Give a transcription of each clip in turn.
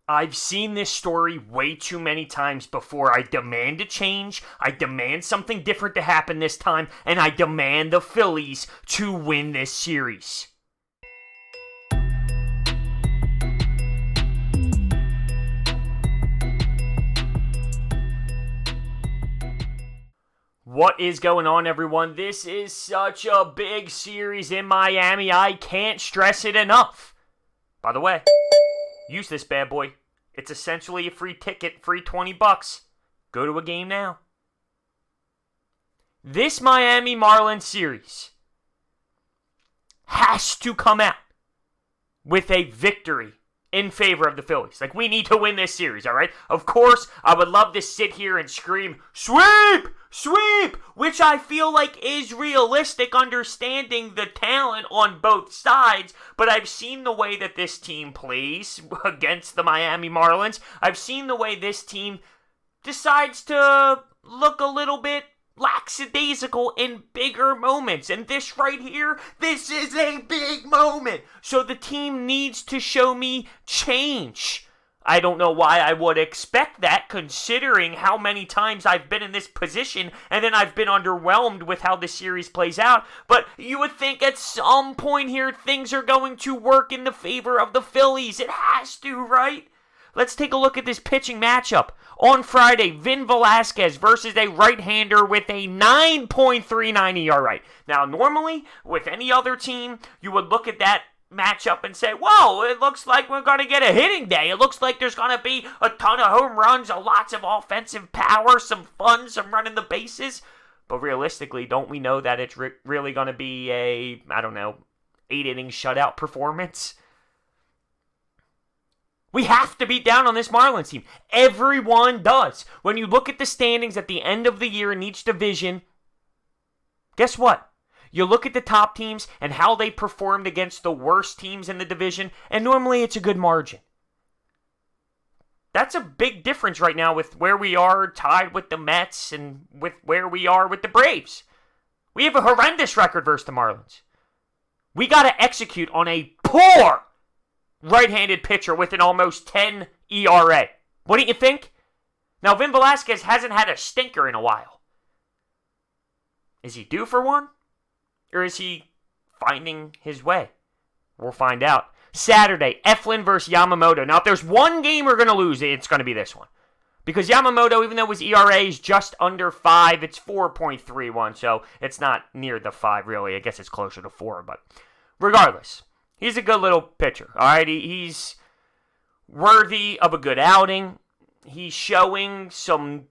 I've seen this story way too many times before. I demand a change. I demand something different to happen this time. And I demand the Phillies to win this series. What is going on, everyone? This is such a big series in Miami. I can't stress it enough. By the way, use this bad boy. It's essentially a free ticket, free $20. Go to a game now. This Miami Marlins series has to come out with a victory in favor of the Phillies. Like, we need to win this series, all right? Of course, I would love to sit here and scream, sweep! Sweep! Which I feel like is realistic, understanding the talent on both sides, but I've seen the way that this team plays against the Miami Marlins. I've seen the way this team decides to look a little bit lackadaisical in bigger moments. And this right here, this is a big moment. So the team needs to show me change. I don't know why I would expect that, considering how many times I've been in this position and then I've been underwhelmed with how the series plays out. But you would think at some point here things are going to work in the favor of the Phillies. It has to, right? Let's take a look at this pitching matchup. On Friday, Vin Velasquez versus a right-hander with a 9.39 ERA. Now, normally, with any other team, you would look at that matchup and say, whoa, it looks like we're going to get a hitting day. It looks like there's going to be a ton of home runs, lots of offensive power, some fun, some running the bases. But realistically, don't we know that it's really going to be a, 8-inning shutout performance? We have to beat down on this Marlins team. Everyone does. When you look at the standings at the end of the year in each division, guess what? You look at the top teams and how they performed against the worst teams in the division, and normally it's a good margin. That's a big difference right now with where we are tied with the Mets and with where we are with the Braves. We have a horrendous record versus the Marlins. We got to execute on a poor right-handed pitcher with an almost 10 ERA. What do you think? Now, Vin Velasquez hasn't had a stinker in a while. Is he due for one? Or is he finding his way? We'll find out. Saturday, Eflin versus Yamamoto. Now, if there's one game we're going to lose, it's going to be this one. Because Yamamoto, even though his ERA is just under 5, it's 4.31, so it's not near the 5, really. I guess it's closer to 4, but regardless, he's a good little pitcher, all right? He's worthy of a good outing. He's showing some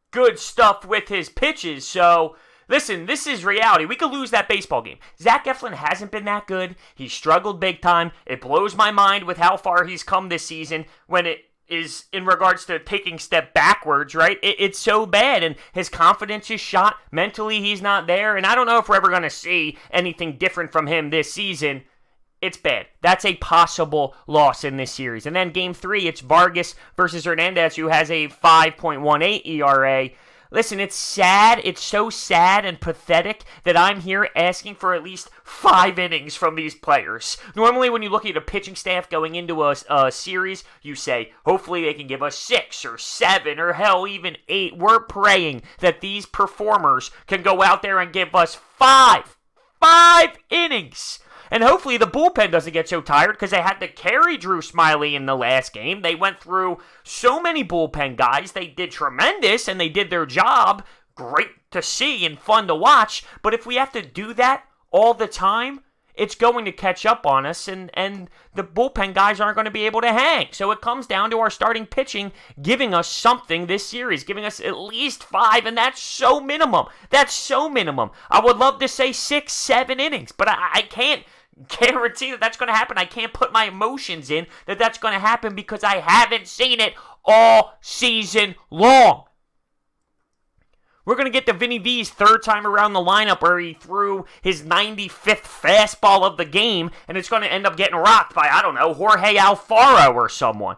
good stuff with his pitches, so listen, this is reality. We could lose that baseball game. Zach Eflin hasn't been that good. He's struggled big time. It blows my mind with how far he's come this season when it is in regards to taking step backwards, right? It's so bad, and his confidence is shot. Mentally, he's not there, and I don't know if we're ever going to see anything different from him this season. It's bad. That's a possible loss in this series. And then Game 3, it's Vargas versus Hernandez, who has a 5.18 ERA. Listen, it's sad. It's so sad and pathetic that I'm here asking for at least 5 innings from these players. Normally, when you look at a pitching staff going into a series, you say, hopefully they can give us 6 or 7 or hell, even 8. We're praying that these performers can go out there and give us 5 innings. And hopefully the bullpen doesn't get so tired because they had to carry Drew Smyly in the last game. They went through so many bullpen guys. They did tremendous and they did their job. Great to see and fun to watch. But if we have to do that all the time, it's going to catch up on us and the bullpen guys aren't going to be able to hang. So it comes down to our starting pitching giving us something this series, giving us at least 5, and that's so minimum. That's so minimum. I would love to say 6, 7 innings, but I can't guarantee that that's going to happen. I can't put my emotions in that that's going to happen because I haven't seen it all season long. We're going to get to Vinny V's third time around the lineup where he threw his 95th fastball of the game, and it's going to end up getting rocked by, Jorge Alfaro or someone.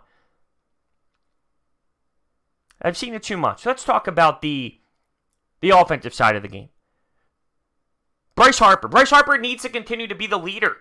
I've seen it too much. Let's talk about the offensive side of the game. Bryce Harper. Bryce Harper needs to continue to be the leader.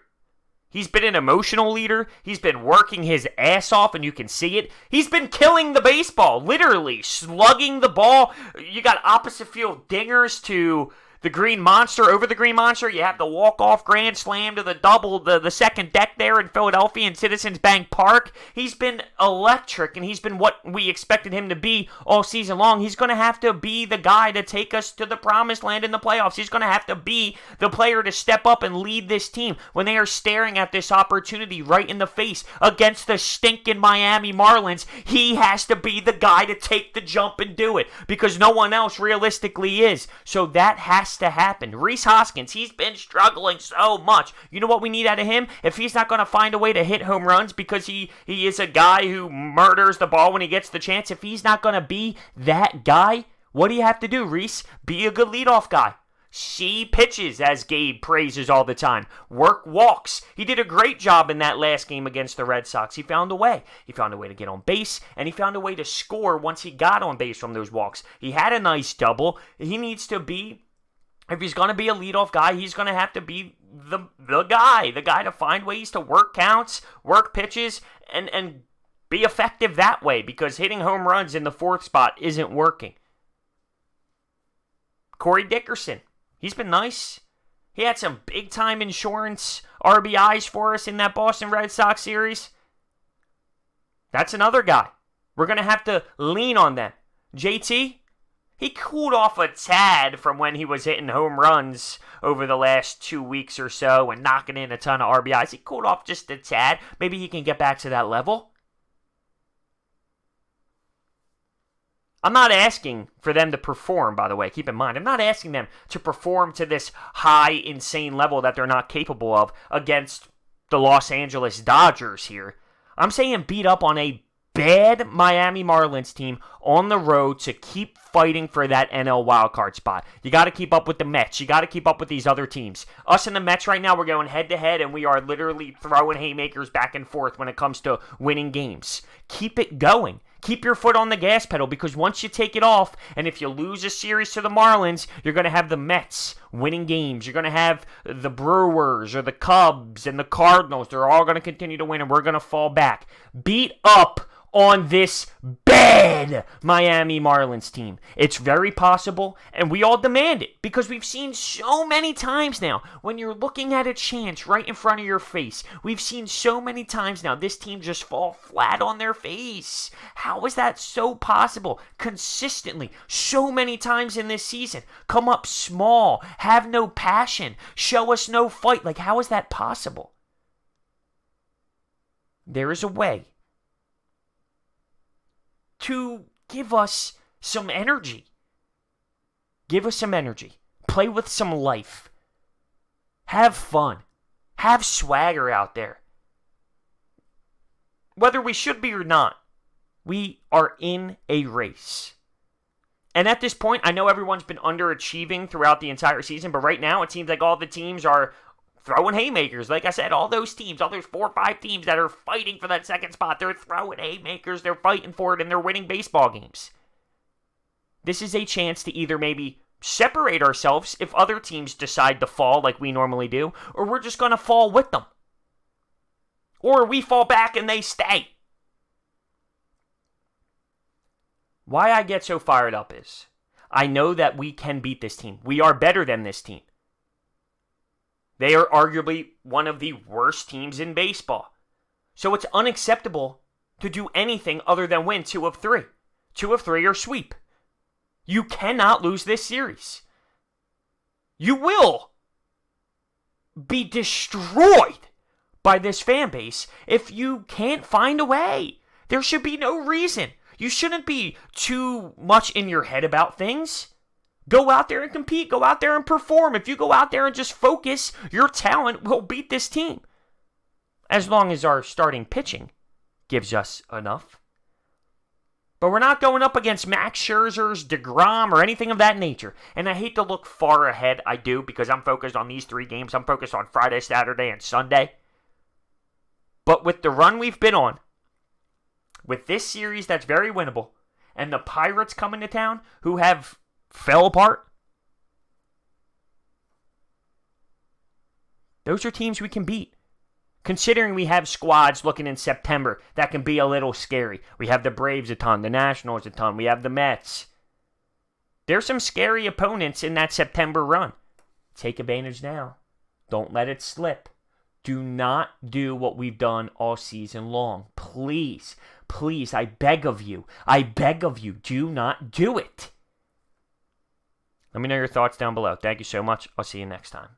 He's been an emotional leader. He's been working his ass off, and you can see it. He's been killing the baseball, literally slugging the ball. You got opposite field dingers to the Green Monster, over the Green Monster. You have the walk-off grand slam to the double, the second deck there in Philadelphia in Citizens Bank Park. He's been electric, and he's been what we expected him to be all season long. He's going to have to be the guy to take us to the promised land in the playoffs. He's going to have to be the player to step up and lead this team when they are staring at this opportunity right in the face against the stinking Miami Marlins. He has to be the guy to take the jump and do it because no one else realistically is. So that has to happen. Rhys Hoskins, he's been struggling so much. You know what we need out of him? If he's not going to find a way to hit home runs because he is a guy who murders the ball when he gets the chance, if he's not going to be that guy, what do you have to do, Rhys? Be a good leadoff guy. See pitches, as Gabe praises all the time. Work walks. He did a great job in that last game against the Red Sox. He found a way. He found a way to get on base, and he found a way to score once he got on base from those walks. He had a nice double. He needs to be, if he's going to be a leadoff guy, he's going to have to be the guy to find ways to work counts, work pitches, and be effective that way because hitting home runs in the fourth spot isn't working. Corey Dickerson. He's been nice. He had some big-time insurance RBIs for us in that Boston Red Sox series. That's another guy. We're going to have to lean on them. JT, he cooled off a tad from when he was hitting home runs over the last 2 weeks or so and knocking in a ton of RBIs. He cooled off just a tad. Maybe he can get back to that level. I'm not asking for them to perform, by the way. Keep in mind, I'm not asking them to perform to this high, insane level that they're not capable of against the Los Angeles Dodgers here. I'm saying beat up on a bad Miami Marlins team on the road to keep fighting for that NL wildcard spot. You got to keep up with the Mets. You got to keep up with these other teams. Us and the Mets right now, we're going head-to-head, and we are literally throwing haymakers back and forth when it comes to winning games. Keep it going. Keep your foot on the gas pedal because once you take it off, and if you lose a series to the Marlins, you're going to have the Mets winning games. You're going to have the Brewers or the Cubs and the Cardinals. They're all going to continue to win, and we're going to fall back. Beat up on this bad Miami Marlins team. It's very possible, and we all demand it because we've seen so many times now when you're looking at a chance right in front of your face. We've seen so many times now this team just fall flat on their face. How is that so possible? Consistently, so many times in this season. Come up small, have no passion, show us no fight. Like, how is that possible? There is a way to give us some energy. Give us some energy. Play with some life. Have fun. Have swagger out there. Whether we should be or not, we are in a race. And at this point, I know everyone's been underachieving throughout the entire season, but right now it seems like all the teams are throwing haymakers. Like I said, all those teams, all those 4 or 5 teams that are fighting for that second spot, they're throwing haymakers, they're fighting for it, and they're winning baseball games. This is a chance to either maybe separate ourselves if other teams decide to fall like we normally do, or we're just going to fall with them. Or we fall back and they stay. Why I get so fired up is I know that we can beat this team. We are better than this team. They are arguably one of the worst teams in baseball. So it's unacceptable to do anything other than win 2 of 3. 2 of 3 or sweep. You cannot lose this series. You will be destroyed by this fan base if you can't find a way. There should be no reason. You shouldn't be too much in your head about things. Go out there and compete. Go out there and perform. If you go out there and just focus, your talent will beat this team. As long as our starting pitching gives us enough. But we're not going up against Max Scherzer's, DeGrom, or anything of that nature. And I hate to look far ahead. I do, because I'm focused on these 3 games. I'm focused on Friday, Saturday, and Sunday. But with the run we've been on, with this series that's very winnable, and the Pirates coming to town who have fell apart, those are teams we can beat. Considering we have squads looking in September that can be a little scary. We have the Braves a ton, the Nationals a ton, we have the Mets. There's some scary opponents in that September run. Take advantage now. Don't let it slip. Do not do what we've done all season long. Please, please, I beg of you. I beg of you, do not do it. Let me know your thoughts down below. Thank you so much. I'll see you next time.